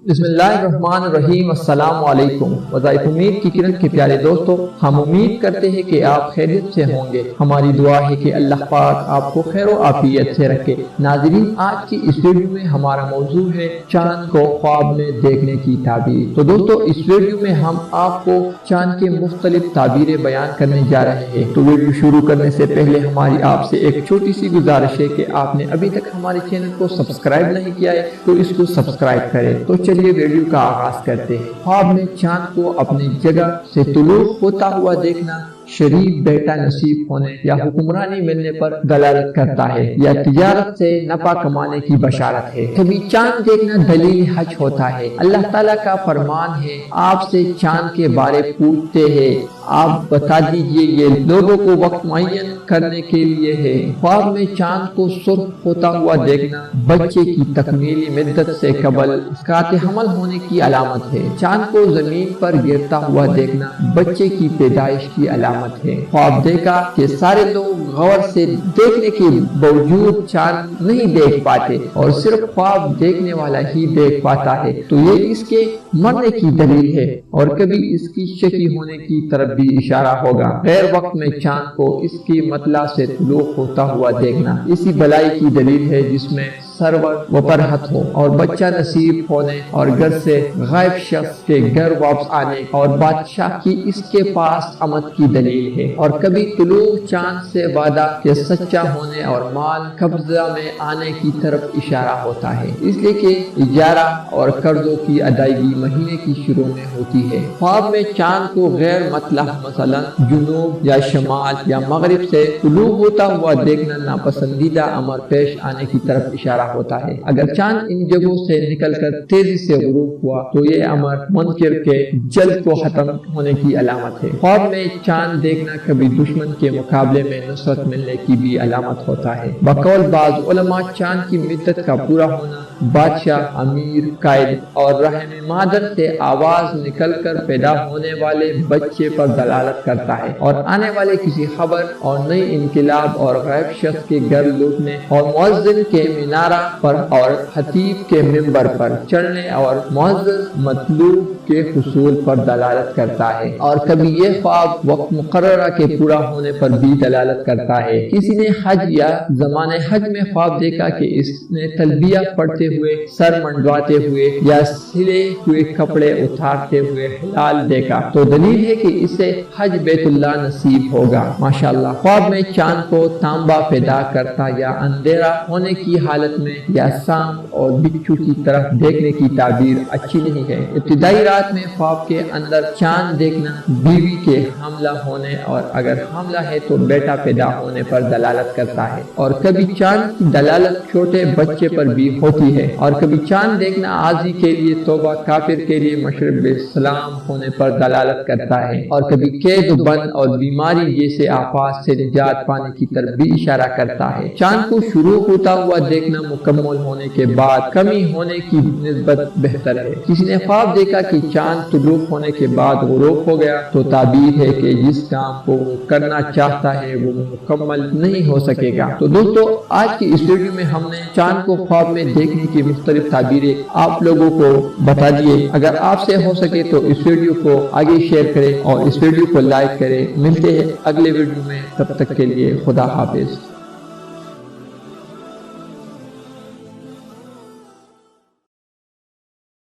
بسم اللہ الرحمن الرحیم۔ السلام علیکم۔ وظائف امید کی کرن کے پیارے دوستو، ہم امید کرتے ہیں کہ آپ خیریت سے ہوں گے۔ ہماری دعا ہے کہ اللہ پاک آپ کو خیر و عافیت سے رکھے۔ ناظرین، آج کی اس ویڈیو میں ہمارا موضوع ہے چاند کو خواب میں دیکھنے کی تعبیر۔ تو دوستو، اس ویڈیو میں ہم آپ کو چاند کے مختلف تعبیریں بیان کرنے جا رہے ہیں۔ تو ویڈیو شروع کرنے سے پہلے ہماری آپ سے ایک چھوٹی سی گزارش ہے کہ آپ نے ابھی تک ہمارے چینل کو سبسکرائب نہیں کیا ہے تو اس کو سبسکرائب کریں۔ تو چلیے ویڈیو کا آغاز کرتے ہیں۔ خواب میں چاند کو اپنی جگہ سے طلوع ہوتا ہوا دیکھنا شریف بیٹا نصیب ہونے یا حکمرانی ملنے پر دلالت کرتا ہے، یا تجارت سے نفع کمانے کی بشارت ہے۔ کبھی چاند دیکھنا دلیل حج ہوتا ہے۔ اللہ تعالیٰ کا فرمان ہے، آپ سے چاند کے بارے پوچھتے ہیں، آپ بتا دیجئے یہ لوگوں کو وقت معین کرنے کے لیے ہے۔ خواب میں چاند کو سرخ ہوتا ہوا دیکھنا بچے کی تکمیلی مدت سے قبل اسقاط حمل ہونے کی علامت ہے۔ چاند کو زمین پر گرتا ہوا دیکھنا بچے کی پیدائش کی علامت ہے۔ خواب دیکھا کہ سارے لوگ غور سے دیکھنے کے باوجود چاند نہیں دیکھ پاتے اور صرف خواب دیکھنے والا ہی دیکھ پاتا ہے، تو یہ اس کے مرنے کی دلیل ہے اور کبھی اس کی شکی ہونے کی طرف بھی اشارہ ہوگا۔ غیر وقت میں چاند کو اس کی مطلع سے طلوع ہوتا ہوا دیکھنا اسی بلائی کی دلیل ہے جس میں سرور و فرحت ہو اور بچہ نصیب ہونے اور گھر سے غائب شخص کے گھر واپس آنے اور بادشاہ کی اس کے پاس آمد کی دلیل ہے۔ اور کبھی طلوع چاند سے وعدہ کے سچا ہونے اور مال قبضہ میں آنے کی طرف اشارہ ہوتا ہے، اس لیے کہ اجارہ اور قرضوں کی ادائیگی مہینے کی شروع میں ہوتی ہے۔ خواب میں چاند کو غیر مطلع مثلا جنوب یا شمال یا مغرب سے طلوع ہوتا ہوا دیکھنا ناپسندیدہ امر پیش آنے کی طرف اشارہ ہوتا ہے۔ اگر چاند ان جگہوں سے نکل کر تیزی سے غروب ہوا تو یہ امر منکر کے جلد کو ختم ہونے کی علامت ہے۔ خواب میں چاند دیکھنا کبھی دشمن کے مقابلے میں نصرت ملنے کی بھی علامت ہوتا ہے۔ بقول بعض علماء چاند کی مدت کا پورا ہونا بادشاہ، امیر، قائد اور رحم مادر سے آواز نکل کر پیدا ہونے والے بچے پر دلالت کرتا ہے اور آنے والے کسی خبر اور نئی انقلاب اور غائب شخص کے گھر لوٹنے اور مؤذن کے مینارہ پر اور خطیب کے منبر پر چڑھنے اور معزز مطلوب کے حصول پر دلالت کرتا ہے۔ اور کبھی یہ خواب وقت مقررہ کے پورا ہونے پر بھی دلالت کرتا ہے۔ کسی نے حج یا زمان حج میں خواب دیکھا کہ اس نے تلبیہ پڑھتے ہوئے، سر منڈواتے ہوئے یا سلے ہوئے کپڑے اتارتے ہوئے ہلال دیکھا تو دلیل ہے کہ اسے حج بیت اللہ نصیب ہوگا۔ ماشاءاللہ۔ خواب میں چاند کو تانبا پیدا کرتا یا اندھیرا ہونے کی حالت میں یا سانپ اور بچھو کی طرف دیکھنے کی تعبیر اچھی نہیں ہے۔ ابتدائی رات میں خواب کے اندر چاند دیکھنا بیوی کے حاملہ ہونے اور اگر حاملہ ہے تو بیٹا پیدا ہونے پر دلالت کرتا ہے۔ اور کبھی چاند کی دلالت چھوٹے بچے پر بھی ہوتی ہے۔ اور کبھی چاند دیکھنا عاصی کے لیے توبہ، کافر کے لیے مشرب سلام ہونے پر دلالت کرتا ہے۔ اور کبھی قید و بند اور بیماری جیسے آفات سے نجات پانے کی طرف بھی اشارہ کرتا ہے۔ چاند کو شروع ہوتا ہوا دیکھنا مکمل ہونے کے بعد کمی ہونے کی نسبت بہتر ہے۔ کسی نے خواب دیکھا کہ چاند طلوع ہونے کے بعد غروب ہو گیا تو تعبیر ہے کہ جس کام کو وہ کرنا چاہتا ہے وہ مکمل نہیں ہو سکے گا۔ تو دوستو، آج کی اس ویڈیو میں ہم نے چاند کو خواب میں دیکھنے کی مختلف تعبیریں آپ لوگوں کو بتا دیے۔ اگر آپ سے ہو سکے تو اس ویڈیو کو آگے شیئر کریں اور اس ویڈیو کو لائک کریں۔ ملتے ہیں اگلے ویڈیو میں، تب تک کے لیے خدا حافظ۔